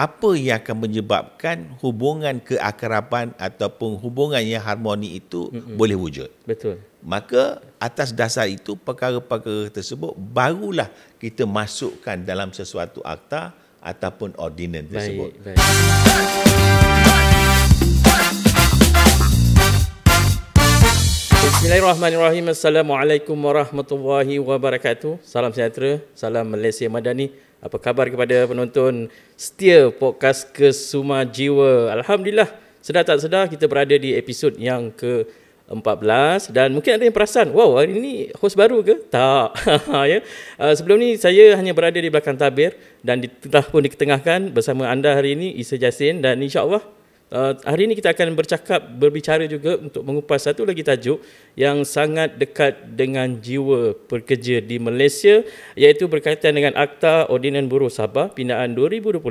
apa yang akan menyebabkan hubungan keakraban ataupun hubungan yang harmoni itu boleh wujud. Betul. Maka atas dasar itu perkara-perkara tersebut barulah kita masukkan dalam sesuatu akta ataupun ordinan tersebut. Baik. Bismillahirrahmanirrahim. Assalamualaikum warahmatullahi wabarakatuh. Salam sejahtera, salam Malaysia Madani. Apa khabar kepada penonton setia podcast Kesuma Jiwa? Alhamdulillah, sedar tak sedar kita berada di episod yang ke-14 dan mungkin ada yang perasan, wow, hari ini host baru ke? Tak. Ya. Sebelum ni saya hanya berada di belakang tabir dan telah pun diketengahkan bersama anda hari ini Isa Jasin, dan insya-Allah hari ini kita akan berbicara juga untuk mengupas satu lagi tajuk yang sangat dekat dengan jiwa pekerja di Malaysia, iaitu berkaitan dengan Akta Ordinan Buruh Sabah Pindaan 2025,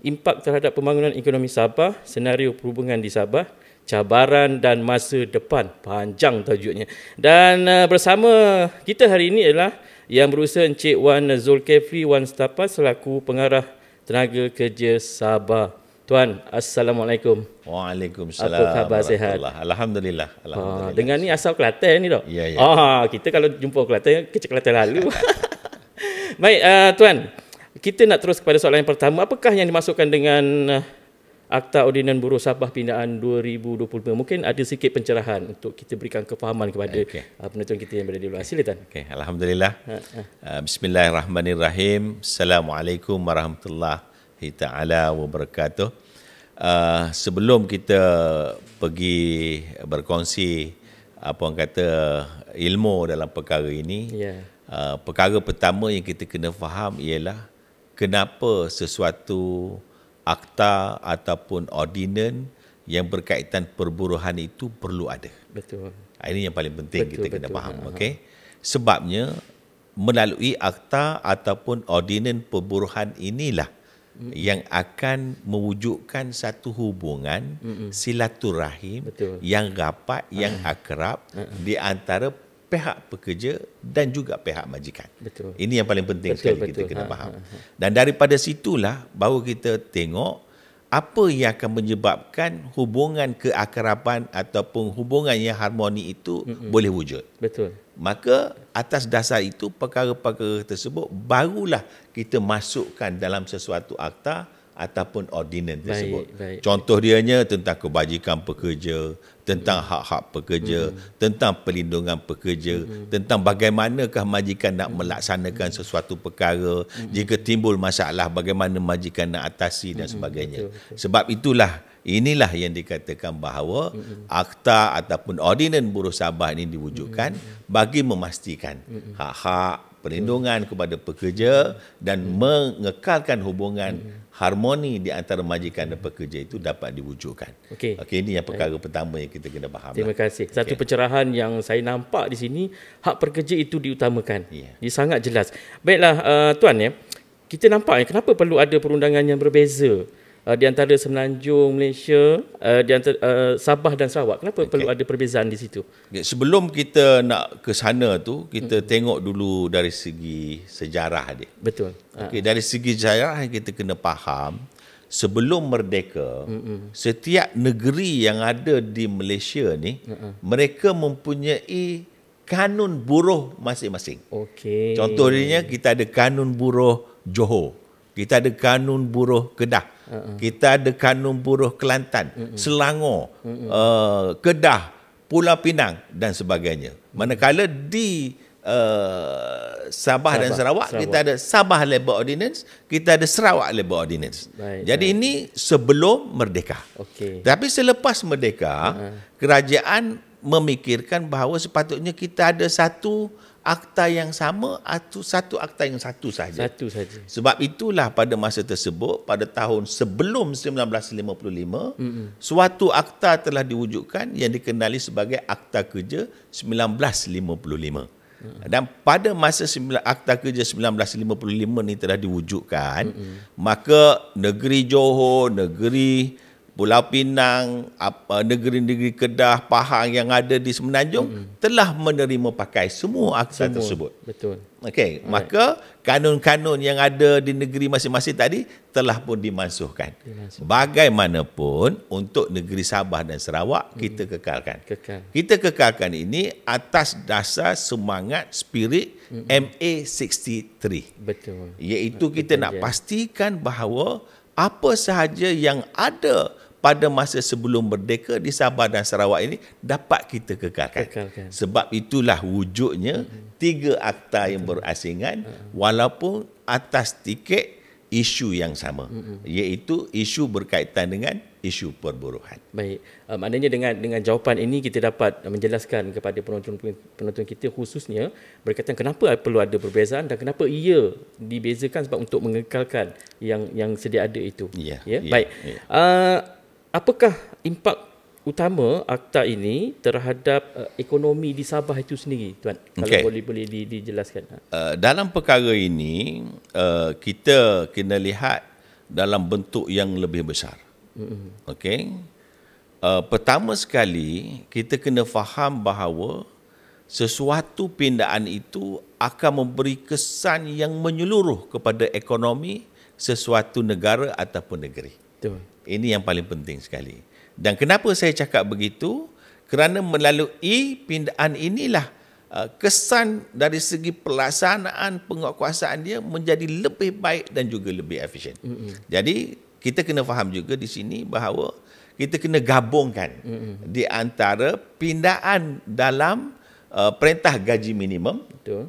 impak terhadap pembangunan ekonomi Sabah, senario perhubungan di Sabah, cabaran dan masa depan. Panjang tajuknya. Dan bersama kita hari ini adalah yang berusaha Encik Wan Zulkifli Wan Setapas selaku pengarah tenaga kerja Sabah. Tuan, Assalamualaikum. Waalaikumsalam. Apa khabar, sihat? Alhamdulillah. Dengan ni asal Kelantan ni tak? Ya. Kita kalau jumpa Kelantan, kecil Kelantan lalu. Baik, Tuan. Kita nak terus kepada soalan yang pertama. Apakah yang dimasukkan dengan Akta Ordinan Buruh Sabah Pindaan 2025? Mungkin ada sikit pencerahan untuk kita berikan kefahaman kepada penonton kita yang berada di luar. Sila, Tuan. Alhamdulillah. Bismillahirrahmanirrahim. Assalamualaikum warahmatullahi ta'ala wabarakatuh. Sebelum kita pergi berkongsi apa orang kata ilmu dalam perkara ini, perkara pertama yang kita kena faham ialah kenapa sesuatu akta ataupun ordinan yang berkaitan perburuhan itu perlu ada. Betul. Ini yang paling penting kita kena faham. Okey. Sebabnya melalui akta ataupun ordinan perburuhan inilah yang akan mewujudkan satu hubungan silaturahim yang rapat, yang akrab di antara pihak pekerja dan juga pihak majikan. Betul. Ini yang paling penting sekali kita kena faham. Dan daripada situlah baru kita tengok apa yang akan menyebabkan hubungan keakraban ataupun hubungan yang harmoni itu boleh wujud. Betul. Maka atas dasar itu perkara-perkara tersebut barulah kita masukkan dalam sesuatu akta ataupun ordinan tersebut. Baik. Contoh dianya tentang kebajikan pekerja, tentang hak-hak pekerja, tentang perlindungan pekerja, tentang bagaimanakah majikan nak melaksanakan sesuatu perkara, jika timbul masalah bagaimana majikan nak atasi dan sebagainya. Betul. Sebab inilah yang dikatakan bahawa akta ataupun ordinan buruh Sabah ini diwujudkan bagi memastikan hak-hak perlindungan kepada pekerja dan mengekalkan hubungan harmoni di antara majikan dan pekerja itu dapat diwujudkan. Okey, ini yang perkara pertama yang kita kena faham. Terima kasih. Satu pencerahan yang saya nampak di sini, hak pekerja itu diutamakan. Dia sangat jelas. Baiklah, Tuan, kita nampak kenapa perlu ada perundangan yang berbeza di antara Semenanjung Malaysia, di antara Sabah dan Sarawak. Kenapa perlu ada perbezaan di situ? Sebelum kita nak ke sana tu, kita tengok dulu dari segi sejarah dia. Betul. Dari segi sejarah kita kena faham, sebelum merdeka, setiap negeri yang ada di Malaysia ni, mereka mempunyai kanun buruh masing-masing. Contohnya kita ada kanun buruh Johor, kita ada kanun buruh Kedah, kita ada kanun buruh Kelantan, Selangor, Kedah, Pulau Pinang dan sebagainya. Manakala di Sabah dan Sarawak, kita ada Sabah Labour Ordinance, kita ada Sarawak Labour Ordinance. Jadi ini sebelum merdeka. Tapi selepas merdeka, kerajaan memikirkan bahawa sepatutnya kita ada satu akta yang sama atau satu akta yang satu saja. Sebab itulah pada masa tersebut, pada tahun sebelum 1955, suatu akta telah diwujudkan yang dikenali sebagai Akta Kerja 1955. Dan pada masa Akta Kerja 1955 ni telah diwujudkan, maka negeri Johor, negeri Pulau Pinang, negeri-negeri Kedah, Pahang yang ada di Semenanjung telah menerima pakai semua akta tersebut. Betul. Okey, maka kanun-kanun yang ada di negeri masing-masing tadi telah pun dimansuhkan. Bagaimanapun untuk negeri Sabah dan Sarawak kita kekalkan. Kita kekalkan ini atas dasar semangat spirit MA63. Betul. Iaitu kita nak pastikan bahawa apa sahaja yang ada pada masa sebelum merdeka di Sabah dan Sarawak ini dapat kita kekalkan. Sebab itulah wujudnya 3 akta yang berasingan walaupun atas tiket isu yang sama, iaitu isu berkaitan dengan isu perburuhan. Baik, maknanya dengan jawapan ini kita dapat menjelaskan kepada penonton kita khususnya berkaitan kenapa perlu ada perbezaan dan kenapa ia dibezakan sebab untuk mengekalkan yang sedia ada itu. Baik. Apakah impak utama akta ini terhadap ekonomi di Sabah itu sendiri, Tuan? Kalau boleh dijelaskan. Dalam perkara ini, kita kena lihat dalam bentuk yang lebih besar. Okey. Pertama sekali, kita kena faham bahawa sesuatu pindaan itu akan memberi kesan yang menyeluruh kepada ekonomi sesuatu negara ataupun negeri. Betul. Ini yang paling penting sekali. Dan kenapa saya cakap begitu? Kerana melalui pindaan inilah kesan dari segi pelaksanaan penguatkuasaan dia menjadi lebih baik dan juga lebih efisien. Jadi kita kena faham juga di sini bahawa kita kena gabungkan di antara pindaan dalam perintah gaji minimum. Betul.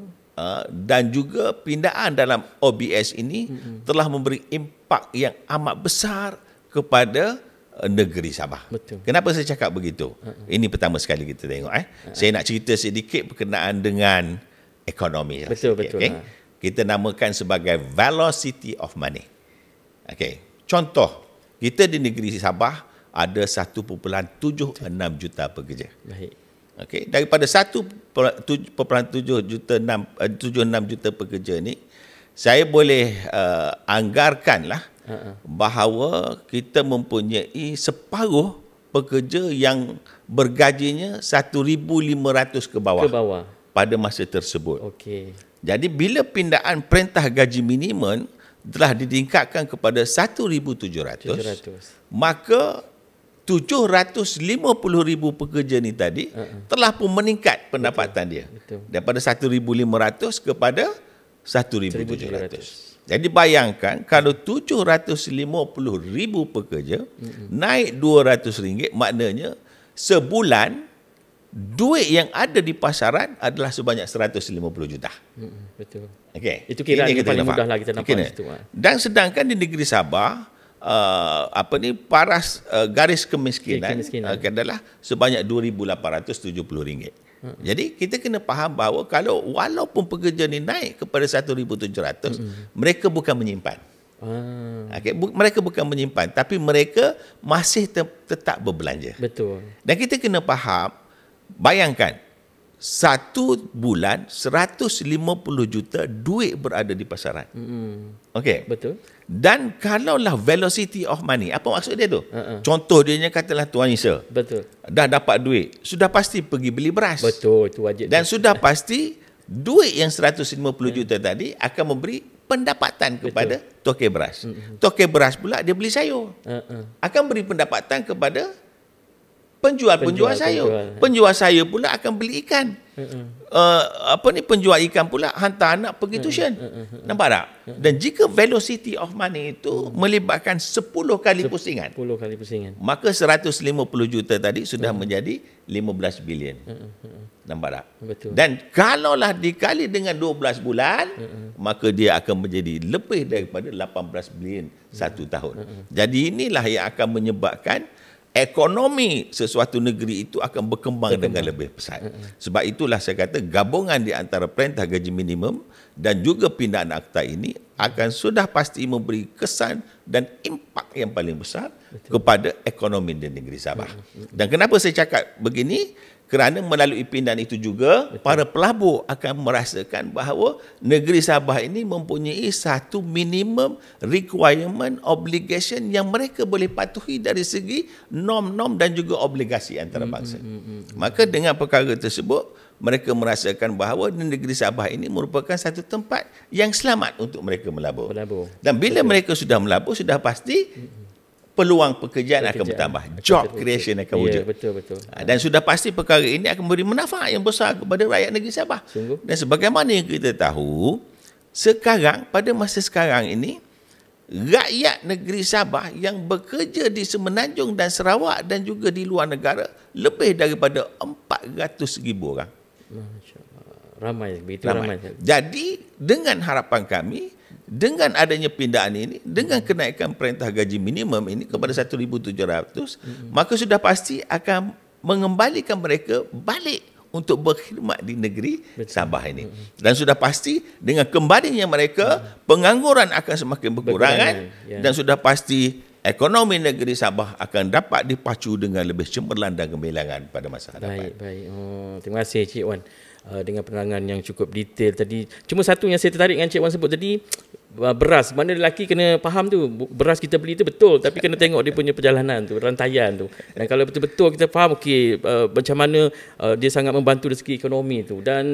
Dan juga pindaan dalam OBS ini telah memberi impak yang amat besar kepada negeri Sabah. Betul. Kenapa saya cakap begitu? Ini pertama sekali kita tengok. Saya nak cerita sedikit berkenaan dengan ekonomi. Betul. Okay? Kita namakan sebagai velocity of money. Okay. Contoh, kita di negeri Sabah ada 1.76 juta pekerja. Baik. Okay. Daripada 1.76 juta pekerja ni, saya boleh anggarkanlah bahawa kita mempunyai separuh pekerja yang bergajinya 1,500 ke bawah pada masa tersebut. Okey. Jadi bila pindaan perintah gaji minimum telah ditingkatkan kepada 1,700, maka 750,000 pekerja ni tadi telah pun meningkat pendapatan dia. Daripada 1,500 kepada 1,700. Jadi bayangkan kalau 750,000 pekerja naik RM200, maknanya sebulan duit yang ada di pasaran adalah sebanyak 150 juta. Betul. Okey. Itu kira yang paling mudah lah kita nampak situ. Dan sedangkan di negeri Sabah paras garis kemiskinan adalah sebanyak RM2,870. Jadi kita kena faham bahawa walaupun pekerja ni naik kepada 1,700, mereka bukan menyimpan. Okay, mereka bukan menyimpan, tapi mereka masih tetap berbelanja. Betul. Dan kita kena faham, bayangkan satu bulan 150 juta duit berada di pasaran. Okey. Betul. Dan kalaulah velocity of money, apa maksud dia tu? Contoh dia katalah Tuan Isa. Betul. Dah dapat duit, sudah pasti pergi beli beras. Betul, itu wajib. Dan sudah pasti duit yang 150 juta tadi akan memberi pendapatan kepada tokek beras. Tokek beras pula dia beli sayur. Akan beri pendapatan kepada penjual sayur. Penjual sayur pula akan beli ikan. Penjual ikan pula hantar anak pergi tuition. Nampak tak? Dan jika velocity of money itu melibatkan 10 kali pusingan. 10 kali pusingan. Maka 150 juta tadi sudah menjadi 15 bilion. Nampak tak? Betul. Dan kalaulah dikali dengan 12 bulan, maka dia akan menjadi lebih daripada 18 bilion satu tahun. Jadi inilah yang akan menyebabkan ekonomi sesuatu negeri itu akan berkembang dengan lebih pesat. Sebab itulah saya kata gabungan di antara perintah gaji minimum dan juga pindaan akta ini akan sudah pasti memberi kesan dan impak yang paling besar kepada ekonomi di negeri Sabah. Dan kenapa saya cakap begini? Kerana melalui pindahan itu juga, para pelabur akan merasakan bahawa negeri Sabah ini mempunyai satu minimum requirement, obligation yang mereka boleh patuhi dari segi norm-norm dan juga obligasi antarabangsa. Maka dengan perkara tersebut, mereka merasakan bahawa negeri Sabah ini merupakan satu tempat yang selamat untuk mereka melabur. Dan bila mereka sudah melabur, sudah pasti peluang pekerjaan akan bertambah. Job creation akan wujud. Betul. Dan sudah pasti perkara ini akan memberi manfaat yang besar kepada rakyat negeri Sabah. Sungguh. Dan sebagaimana yang kita tahu, sekarang, pada masa sekarang ini, rakyat negeri Sabah yang bekerja di Semenanjung dan Sarawak dan juga di luar negara, lebih daripada 400,000 orang. Ramai, begitu ramai. Jadi, dengan harapan kami, dengan adanya pindahan ini, dengan kenaikan perintah gaji minimum ini kepada 1,700, maka sudah pasti akan mengembalikan mereka balik untuk berkhidmat di negeri Sabah ini. Dan sudah pasti dengan kembalinya mereka, pengangguran akan semakin berkurangan, dan sudah pasti ekonomi negeri Sabah akan dapat dipacu dengan lebih cemerlang dan gemilangan pada masa hadapan. Baik. Terima kasih Cik Wan dengan penerangan yang cukup detail tadi. Cuma satu yang saya tertarik dengan Cik Wan sebut tadi, beras. Mana lelaki kena faham tu, beras kita beli tu betul, tapi kena tengok dia punya perjalanan tu, rantaian tu. Dan kalau betul-betul kita faham macam mana dia sangat membantu dari segi ekonomi tu. Dan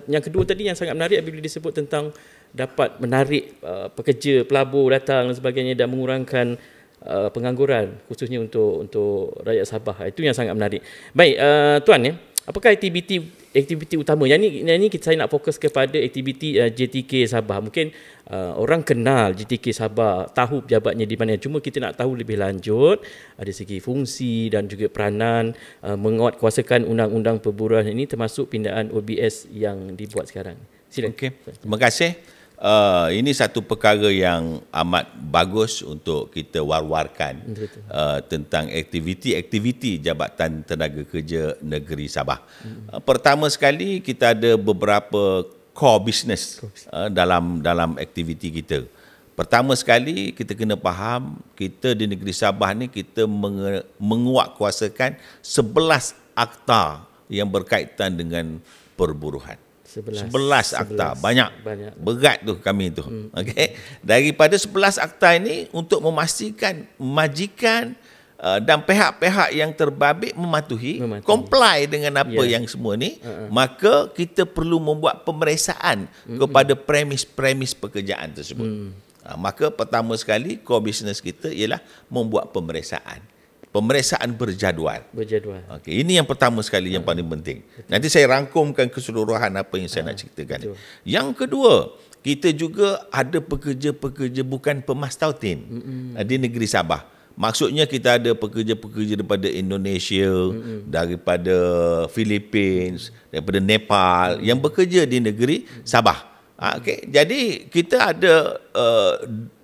yang kedua tadi yang sangat menarik bila disebut tentang dapat menarik pekerja, pelabur datang dan sebagainya dan mengurangkan pengangguran khususnya untuk rakyat Sabah. Itu yang sangat menarik. Baik, Tuan ya, apakah aktiviti utama? Yang ni saya nak fokus kepada aktiviti JTK Sabah. Mungkin orang kenal JTK Sabah, tahu pejabatnya di mana. Cuma kita nak tahu lebih lanjut dari segi fungsi dan juga peranan menguatkuasakan undang-undang perburuan ini, termasuk pindaan OBS yang dibuat sekarang. Silakan. Okey, terima kasih. Ini satu perkara yang amat bagus untuk kita war-warkan tentang aktiviti-aktiviti Jabatan Tenaga Kerja Negeri Sabah. Pertama sekali, kita ada beberapa core business dalam aktiviti kita. Pertama sekali, kita kena faham, kita di negeri Sabah ni kita menguatkuasakan 11 akta yang berkaitan dengan perburuhan. 11 akta. Banyak. Berat tu kami tu. Okay? Daripada 11 akta ini, untuk memastikan majikan dan pihak-pihak yang terbabit mematuhi, comply dengan apa yang semua ni, maka kita perlu membuat pemeriksaan kepada premis-premis pekerjaan tersebut. Maka pertama sekali, core business kita ialah membuat pemeriksaan berjadual. Okey, ini yang pertama sekali yang paling penting. Nanti saya rangkumkan keseluruhan apa yang saya nak ceritakan. Yang kedua, kita juga ada pekerja-pekerja bukan pemastautin di negeri Sabah. Maksudnya kita ada pekerja-pekerja daripada Indonesia, daripada Philippines, daripada Nepal yang bekerja di negeri Sabah. Okey, jadi kita ada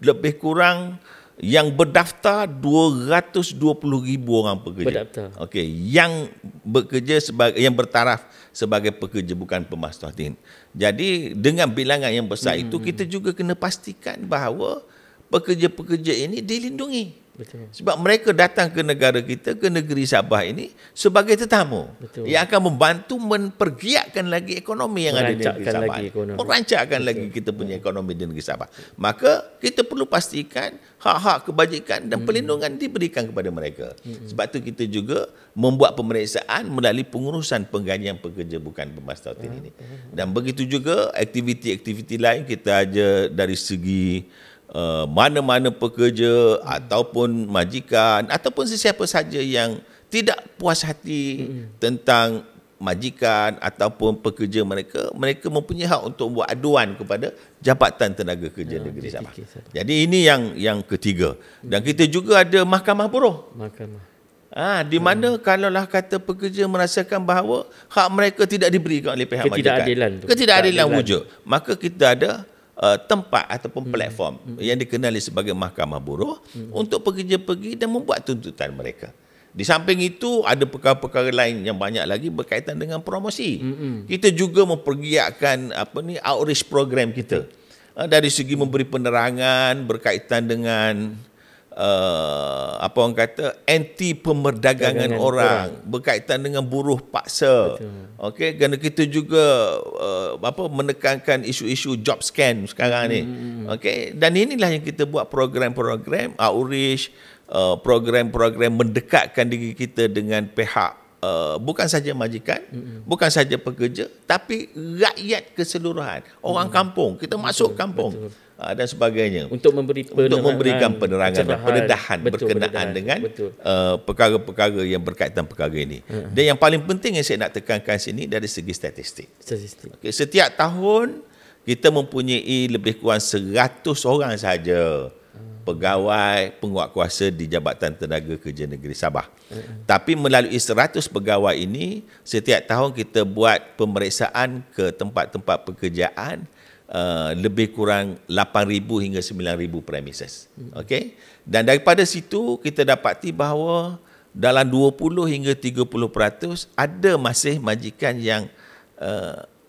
lebih kurang yang berdaftar 220,000 orang pekerja. Okey, yang bekerja yang bertaraf sebagai pekerja bukan pemastautin. Jadi dengan bilangan yang besar itu, kita juga kena pastikan bahawa pekerja-pekerja ini dilindungi. Betul. Sebab mereka datang ke negara kita, ke negeri Sabah ini sebagai tetamu. Betul. Yang akan membantu mempergiatkan lagi ekonomi yang ada di negeri Sabah. Merancakkan lagi kita punya ekonomi di negeri Sabah. Maka kita perlu pastikan hak-hak kebajikan dan perlindungan diberikan kepada mereka. Sebab tu kita juga membuat pemeriksaan melalui pengurusan penggajian pekerja bukan pemastautin ini. Dan begitu juga aktiviti-aktiviti lain kita ada dari segi mana-mana pekerja ataupun majikan ataupun sesiapa saja yang tidak puas hati tentang majikan ataupun pekerja mereka mempunyai hak untuk buat aduan kepada Jabatan Tenaga Kerja Negeri Sabah. Jadi ini yang ketiga. Dan kita juga ada mahkamah buruh. Di mana kalaulah kata pekerja merasakan bahawa hak mereka tidak diberikan oleh pihak majikan, ketidakadilan wujud, maka kita ada tempat ataupun platform yang dikenali sebagai mahkamah buruh untuk pekerja pergi dan membuat tuntutan mereka. Di samping itu, ada perkara-perkara lain yang banyak lagi berkaitan dengan promosi. Kita juga mempergiatkan outreach program kita dari segi memberi penerangan berkaitan dengan apa orang kata anti pemerdagangan orang, berkaitan dengan buruh paksa. Okey, kerana kita juga menekankan isu-isu job scan sekarang ni. Okey, dan inilah yang kita buat program-program outreach, program-program mendekatkan diri kita dengan pihak bukan saja majikan, bukan saja pekerja, tapi rakyat keseluruhan, orang kampung. Kita masuk kampung dan sebagainya untuk memberikan penerangan dan pendedahan berkenaan dengan perkara-perkara yang berkaitan perkara ini. Dan yang paling penting yang saya nak tekankan sini dari segi statistik. Okay, setiap tahun kita mempunyai lebih kurang 100 orang sahaja pegawai penguatkuasa di Jabatan Tenaga Kerja Negeri Sabah. Tapi melalui 100 pegawai ini, setiap tahun kita buat pemeriksaan ke tempat-tempat pekerjaan lebih kurang 8,000 hingga 9,000 premises. Okey? Dan daripada situ kita dapati bahawa dalam 20 hingga 30% ada masih majikan yang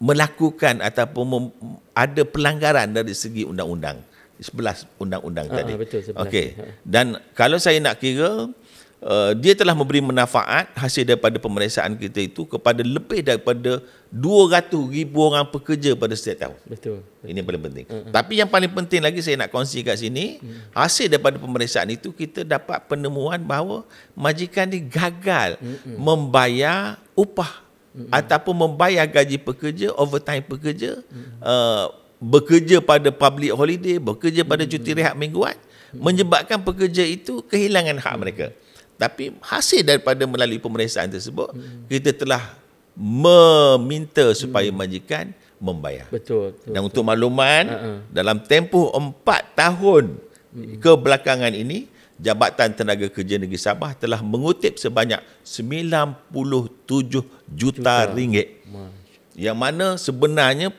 melakukan ataupun ada pelanggaran dari segi undang-undang. 11 undang-undang tadi. Betul, 11. Okey. Dan kalau saya nak kira, dia telah memberi manfaat hasil daripada pemeriksaan kita itu kepada lebih daripada 200,000 orang pekerja pada setiap tahun. Betul. Ini yang paling penting. Tapi yang paling penting lagi saya nak kongsi kat sini, hasil daripada pemeriksaan itu kita dapat penemuan bahawa majikan ni gagal membayar upah ataupun membayar gaji pekerja, overtime pekerja, bekerja pada public holiday, bekerja pada cuti rehat mingguan, menyebabkan pekerja itu kehilangan hak mereka. Tapi hasil daripada melalui pemeriksaan tersebut, kita telah meminta supaya majikan membayar. Betul. Dan untuk makluman, dalam tempoh 4 tahun kebelakangan ini, Jabatan Tenaga Kerja Negeri Sabah telah mengutip sebanyak 97 juta ringgit. Yang mana sebenarnya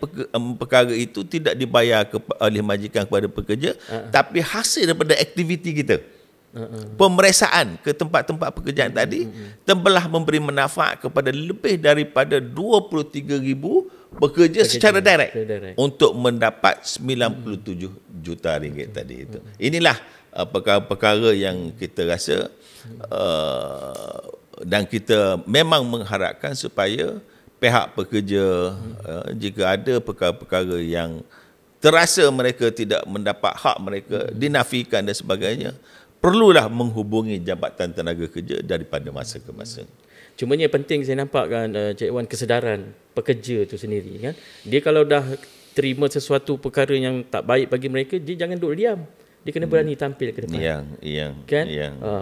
perkara itu tidak dibayar oleh majikan kepada pekerja, tapi hasil daripada aktiviti kita. Pemeriksaan ke tempat-tempat pekerjaan tadi telah memberi manfaat kepada lebih daripada 23,000 pekerja secara direct untuk mendapat 97 juta ringgit tadi itu. Inilah perkara-perkara yang kita rasa dan kita memang mengharapkan supaya pihak pekerja, jika ada perkara-perkara yang terasa mereka tidak mendapat hak mereka, dinafikan dan sebagainya, perlulah menghubungi Jabatan Tenaga Kerja daripada masa ke masa. Cuma yang penting saya nampak kan, Cik Wan, kesedaran pekerja tu sendiri kan. Dia kalau dah terima sesuatu perkara yang tak baik bagi mereka, dia jangan duduk diam. Dia kena berani tampil ke depan. Kan?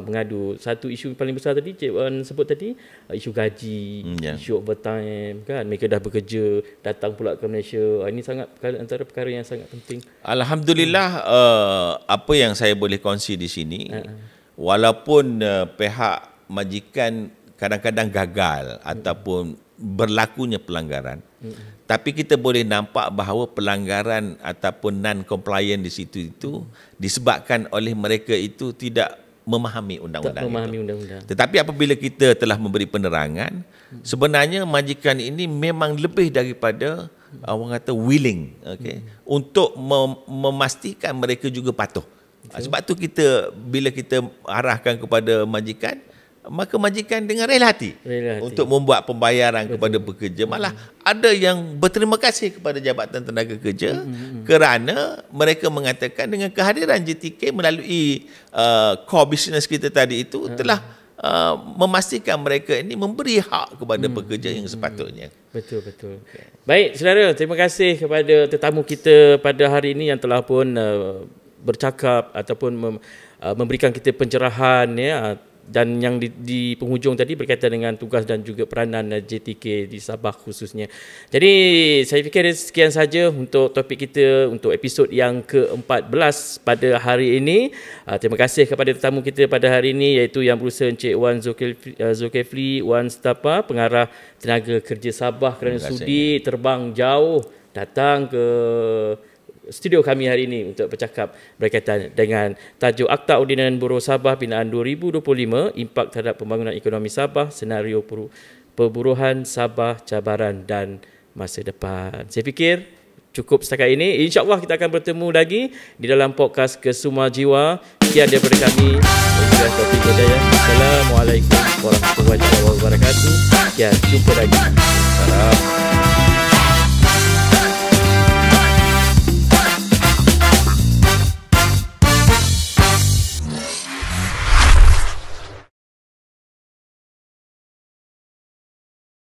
Mengadu. Satu isu paling besar tadi Cik Wan sebut tadi, isu gaji, isu overtime kan. Mereka dah bekerja, datang pula ke Malaysia. Ini sangat antara perkara yang sangat penting. Alhamdulillah, apa yang saya boleh kongsi di sini, walaupun pihak majikan kadang-kadang gagal ataupun berlakunya pelanggaran, tapi kita boleh nampak bahawa pelanggaran ataupun non-compliant di situ itu disebabkan oleh mereka itu tidak memahami undang-undang itu. Tetapi apabila kita telah memberi penerangan, sebenarnya majikan ini memang lebih daripada orang kata willing, untuk memastikan mereka juga patuh. Sebab tu bila kita arahkan kepada majikan, maka majikan dengan rela hati untuk membuat pembayaran kepada pekerja. Malah ada yang berterima kasih kepada Jabatan Tenaga Kerja kerana mereka mengatakan dengan kehadiran JTK melalui core business kita tadi itu telah memastikan mereka ini memberi hak kepada pekerja yang sepatutnya. Betul. Baik, saudara, terima kasih kepada tetamu kita pada hari ini yang telah pun bercakap ataupun memberikan kita pencerahan ya. Dan yang di penghujung tadi berkaitan dengan tugas dan juga peranan JTK di Sabah khususnya. Jadi saya fikir sekian saja untuk topik kita untuk episod yang ke-14 pada hari ini. Terima kasih kepada tetamu kita pada hari ini, iaitu Yang Berusaha Encik Wan Zulkifli Wan Sitapa, Pengarah Tenaga Kerja Sabah, kerana sudi terbang jauh datang ke studio kami hari ini untuk bercakap berkaitan dengan tajuk Akta Ordinan Buruh Sabah Binaan 2025, Impak terhadap Pembangunan Ekonomi Sabah, Senario Perburuhan Sabah, Cabaran dan Masa Depan. Saya fikir cukup setakat ini. InsyaAllah kita akan bertemu lagi di dalam podcast Kesuma Jiwa. Sekian daripada kami. Wabillahi taufiq wal hidayah. Assalamualaikum warahmatullahi wabarakatuh. Sekian, jumpa lagi. Salam.